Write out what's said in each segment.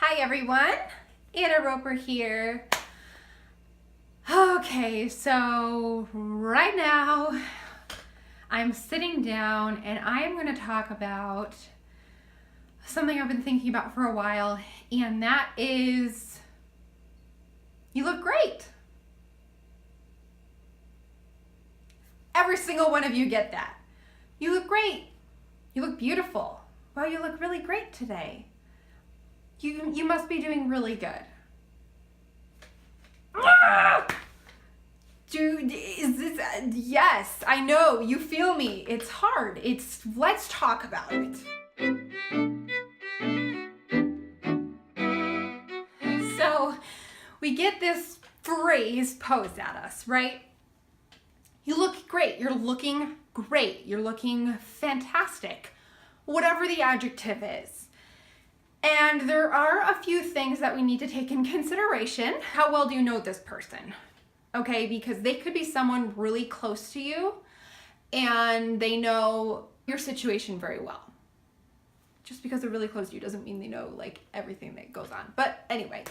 Hi everyone, Anna Roper here. Okay, so right now I'm sitting down and I am going to talk about something I've been thinking about for a while, and that is you look great. Every single one of you get that. You look great. You look beautiful. Wow, you look really great today. You must be doing really good. Dude, is this, yes, I know, you feel me. It's hard. Let's talk about it. So, we get this phrase posed at us, right? You look great. You're looking great. You're looking fantastic. Whatever the adjective is. And there are a few things that we need to take in consideration. How well do you know this person? Okay, because they could be someone really close to you and they know your situation very well. Just because they're really close to you doesn't mean they know like everything that goes on. But anyway,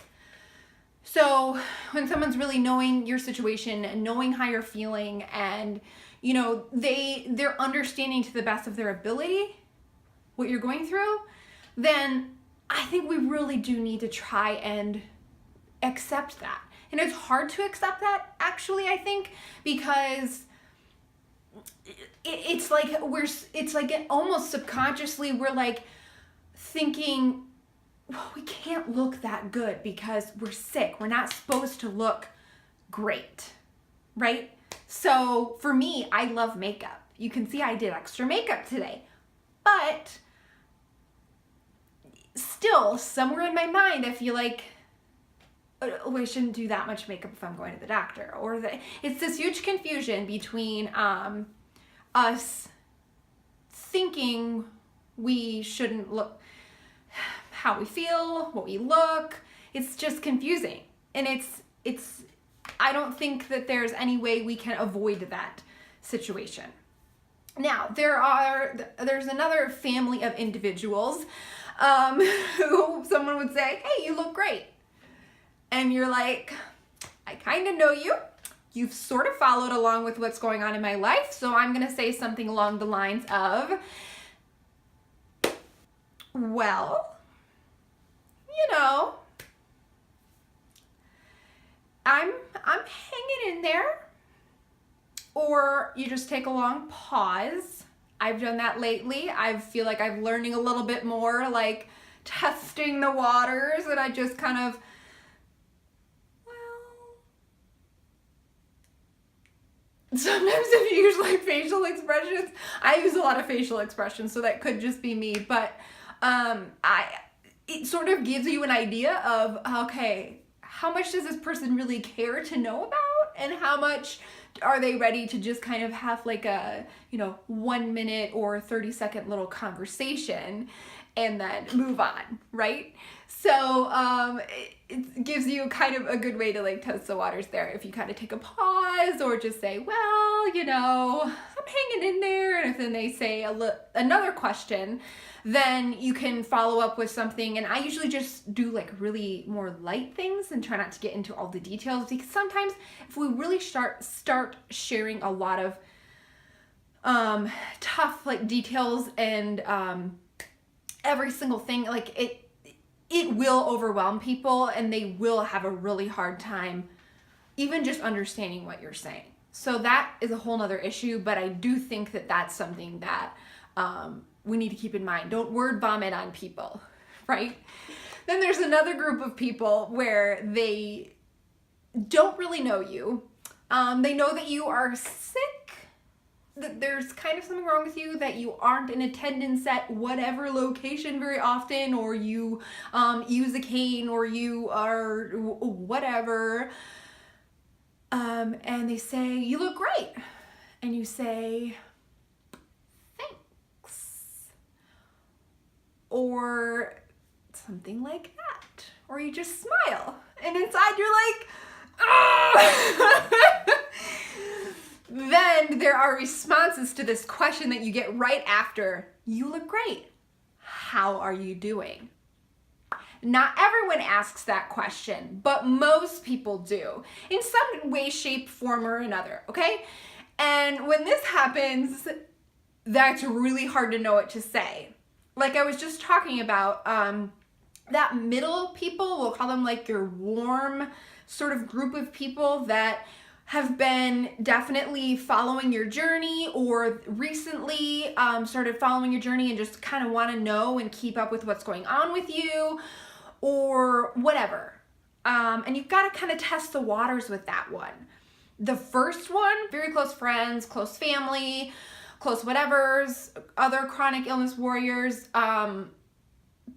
so when someone's really knowing your situation and knowing how you're feeling and you know, they're understanding to the best of their ability what you're going through, then I think we really do need to try and accept that. And it's hard to accept that, actually, I think, because it's like almost subconsciously we're like thinking, well, we can't look that good because we're sick. We're not supposed to look great, right? So for me, I love makeup. You can see I did extra makeup today, but still, somewhere in my mind, I feel like, oh, I shouldn't do that much makeup if I'm going to the doctor. Or it's this huge confusion between us thinking we shouldn't look how we feel, what we look. It's just confusing. And it's I don't think that there's any way we can avoid that situation. Now, there's another family of individuals who someone would say, hey, you look great. And you're like, I kind of know you. You've sort of followed along with what's going on in my life. So I'm going to say something along the lines of, well, you know, I'm hanging in there. Or you just take a long pause. I've done that lately. I feel like I'm learning a little bit more, like testing the waters, and I just kind of, sometimes if you use like facial expressions, I use a lot of facial expressions, so that could just be me, but it sort of gives you an idea of, okay, how much does this person really care to know about, and how much are they ready to just kind of have like a, 1 minute or 30-second little conversation and then move on, right? So it gives you kind of a good way to like test the waters there. If you kind of take a pause or just say, well, I'm hanging in there. And if then they say another question, then you can follow up with something. And I usually just do like really more light things and try not to get into all the details, because sometimes if we really start sharing a lot of tough like details and every single thing, like it will overwhelm people and they will have a really hard time even just understanding what you're saying. So that is a whole nother issue, but I do think that that's something that we need to keep in mind. Don't word vomit on people, right? Then there's another group of people where they don't really know you. They know that you are sick, that there's kind of something wrong with you, that you aren't in attendance at whatever location very often, or you use a cane, or you are whatever. And they say, you look great. And you say, thanks. Or something like that. Or you just smile. And inside you're like, oh! Then there are responses to this question that you get right after, you look great. How are you doing? Not everyone asks that question, but most people do in some way, shape, form, or another, okay? And when this happens, that's really hard to know what to say. Like I was just talking about, that middle people, we'll call them like your warm sort of group of people that have been definitely following your journey or recently started following your journey and just kind of want to know and keep up with what's going on with you or whatever. And you've got to kind of test the waters with that one. The first one, very close friends, close family, close whatevers, other chronic illness warriors,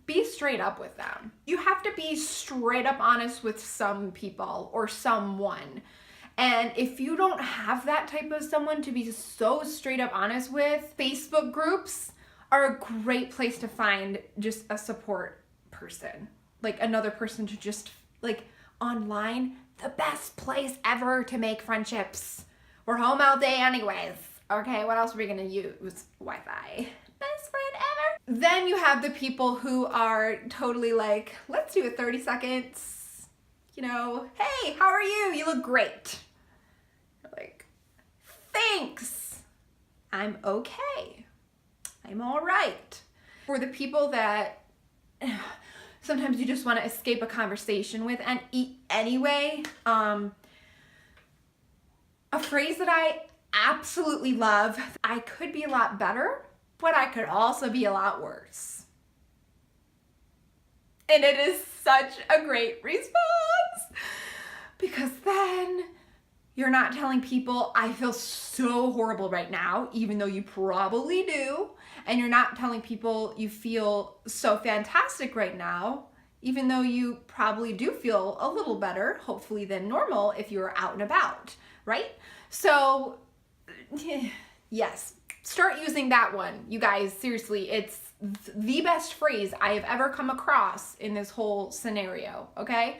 be straight up with them. You have to be straight up honest with some people or someone. And if you don't have that type of someone to be so straight up honest with, Facebook groups are a great place to find just a support person. Like another person to just, like online, the best place ever to make friendships. We're home all day anyways. Okay, what else are we gonna use? Wi-Fi. Best friend ever. Then you have the people who are totally like, let's do a 30 seconds. You know, hey, how are you? You look great. You're like, thanks. I'm okay. I'm all right. For the people that sometimes you just want to escape a conversation with and eat anyway, a phrase that I absolutely love, I could be a lot better, but I could also be a lot worse. And it is such a great response because then you're not telling people, I feel so horrible right now, even though you probably do. And you're not telling people you feel so fantastic right now, even though you probably do feel a little better, hopefully than normal if you're out and about, right? So yes, start using that one. You guys, seriously, it's the best phrase I have ever come across in this whole scenario, okay?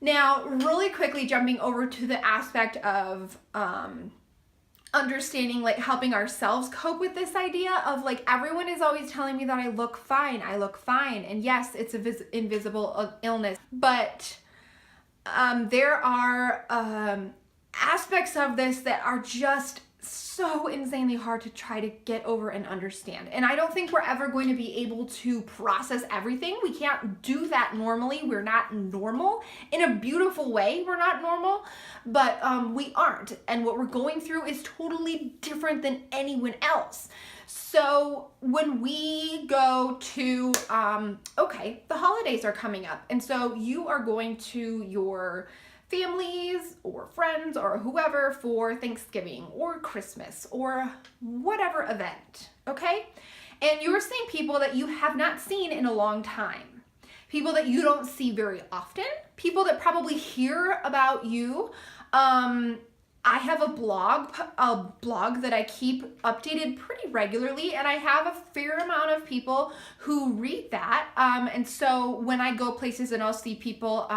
Now, really quickly jumping over to the aspect of understanding, like helping ourselves cope with this idea of like, everyone is always telling me that I look fine. And yes, it's an invisible illness, but there are aspects of this that are just so insanely hard to try to get over and understand. And I don't think we're ever going to be able to process everything. We can't do that normally. We're not normal. In a beautiful way, we're not normal, but we aren't. And what we're going through is totally different than anyone else. So when we go to, okay, the holidays are coming up. And so you are going to your families or friends or whoever for Thanksgiving or Christmas or whatever event, okay? And you're seeing people that you have not seen in a long time, people that you don't see very often, people that probably hear about you. I have a blog that I keep updated pretty regularly, and I have a fair amount of people who read that. And so when I go places and I'll see people,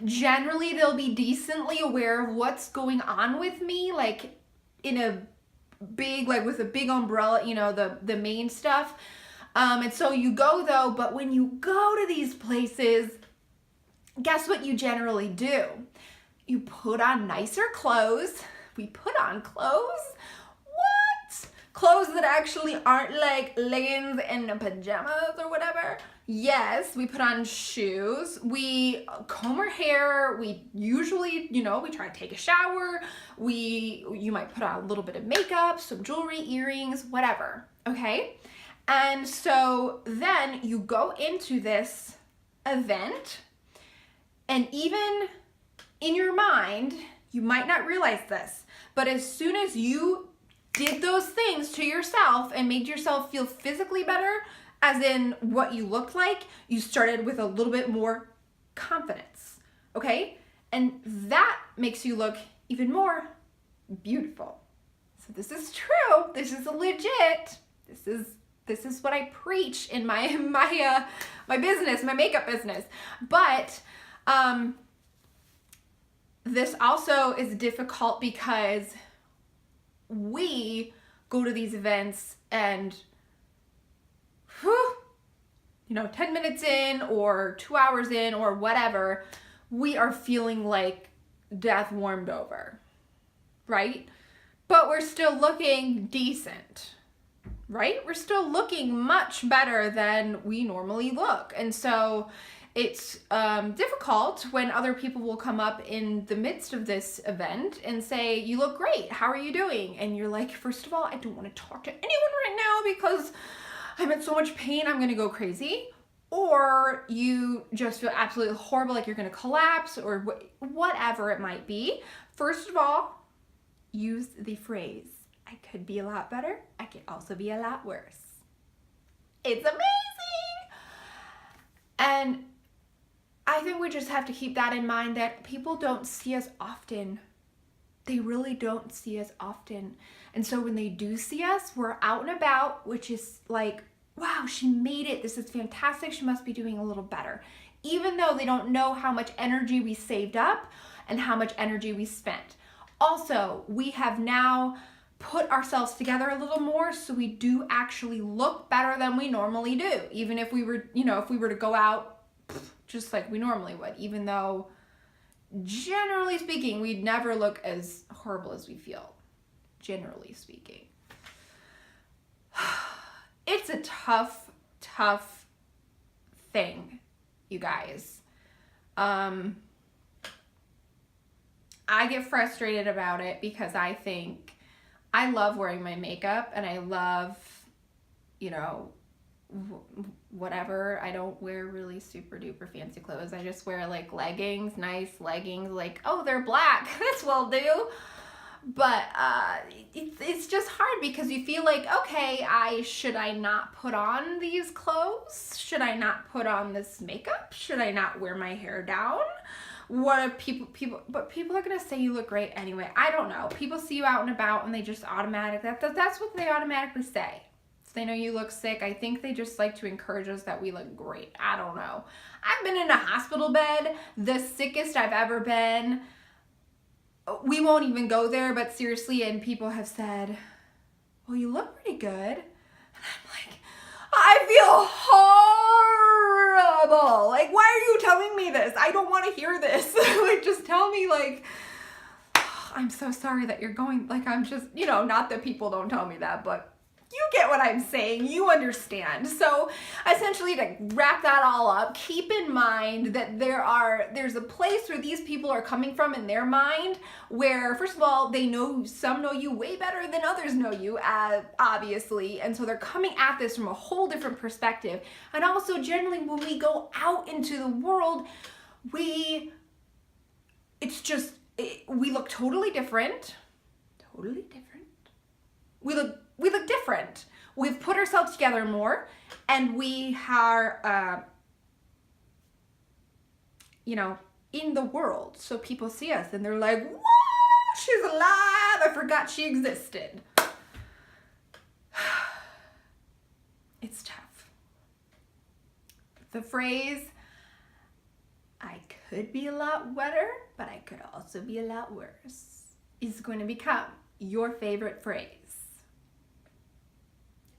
generally they'll be decently aware of what's going on with me, like in a big, like with a big umbrella, you know, the main stuff. And so you go though, but when you go to these places, guess what you generally do? You put on nicer clothes. We put on clothes? What? Clothes that actually aren't like leggings and pajamas or whatever? Yes, we put on shoes. We comb our hair. We usually, you know, we try to take a shower. You might put on a little bit of makeup, some jewelry, earrings, whatever, okay? And so then you go into this event, and even in your mind, you might not realize this, but as soon as you did those things to yourself and made yourself feel physically better, as in what you looked like, you started with a little bit more confidence, okay? And that makes you look even more beautiful. So this is true. This is legit. This is what I preach in my business, my makeup business. But this also is difficult because we go to these events and 10 minutes in or 2 hours in or whatever, we are feeling like death warmed over, right? But we're still looking decent, right? We're still looking much better than we normally look. And so it's difficult when other people will come up in the midst of this event and say, you look great, how are you doing? And you're like, first of all, I don't want to talk to anyone right now because I'm in so much pain, I'm gonna go crazy. Or you just feel absolutely horrible, like you're gonna collapse, or whatever it might be. First of all, use the phrase, I could be a lot better, I could also be a lot worse. It's amazing! And I think we just have to keep that in mind, that people don't see us often. They really don't see us often. And so when they do see us, we're out and about, which is like, wow, she made it. This is fantastic. She must be doing a little better. Even though they don't know how much energy we saved up and how much energy we spent. Also, we have now put ourselves together a little more, so we do actually look better than we normally do. Even if we were, if we were to go out just like we normally would, even though generally speaking, we'd never look as horrible as we feel, generally speaking. It's a tough thing, you guys. I get frustrated about it because I think I love wearing my makeup and I love, whatever. I don't wear really super duper fancy clothes. I just wear like leggings, nice leggings, like, oh, they're black. This will do. But it's just hard because you feel like, okay, should I not put on these clothes? Should I not put on this makeup? Should I not wear my hair down? What are but people are gonna say you look great anyway. I don't know. People see you out and about and they just that's what they automatically say. If they know you look sick, I think they just like to encourage us that we look great. I don't know. I've been in a hospital bed, the sickest I've ever been. We won't even go there, but seriously, and people have said, well, you look pretty good. And I'm like, I feel horrible. Like, why are you telling me this? I don't want to hear this. Like, just tell me, like, oh, I'm so sorry that you're going, like, I'm just, not that people don't tell me that, but you get what I'm saying. You understand. So essentially, to wrap that all up, keep in mind that there's a place where these people are coming from in their mind where, first of all, some know you way better than others know you, obviously. And so they're coming at this from a whole different perspective. And also, generally, when we go out into the world, we look totally different. Totally different. We look different. We've put ourselves together more, and we are, in the world. So people see us and they're like, whoa, she's alive. I forgot she existed. It's tough. The phrase, I could be a lot better, but I could also be a lot worse, is going to become your favorite phrase.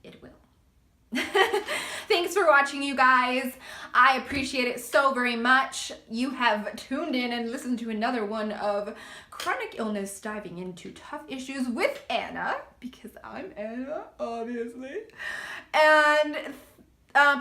It will. Thanks for watching, you guys. I appreciate it so very much. You have tuned in and listened to another one of Chronic Illness Diving into Tough Issues with Anna, because I'm Anna, obviously. And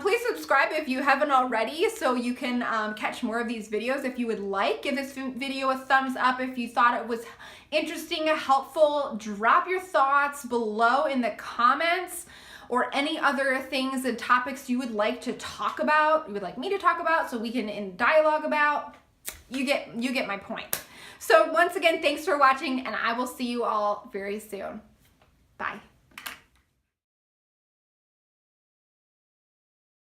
please subscribe if you haven't already so you can catch more of these videos if you would like. Give this video a thumbs up if you thought it was interesting, helpful. Drop your thoughts below in the comments, or any other things and topics you would like to talk about, you would like me to talk about, so we can in dialogue about. You get my point. So once again, thanks for watching, and I will see you all very soon. Bye.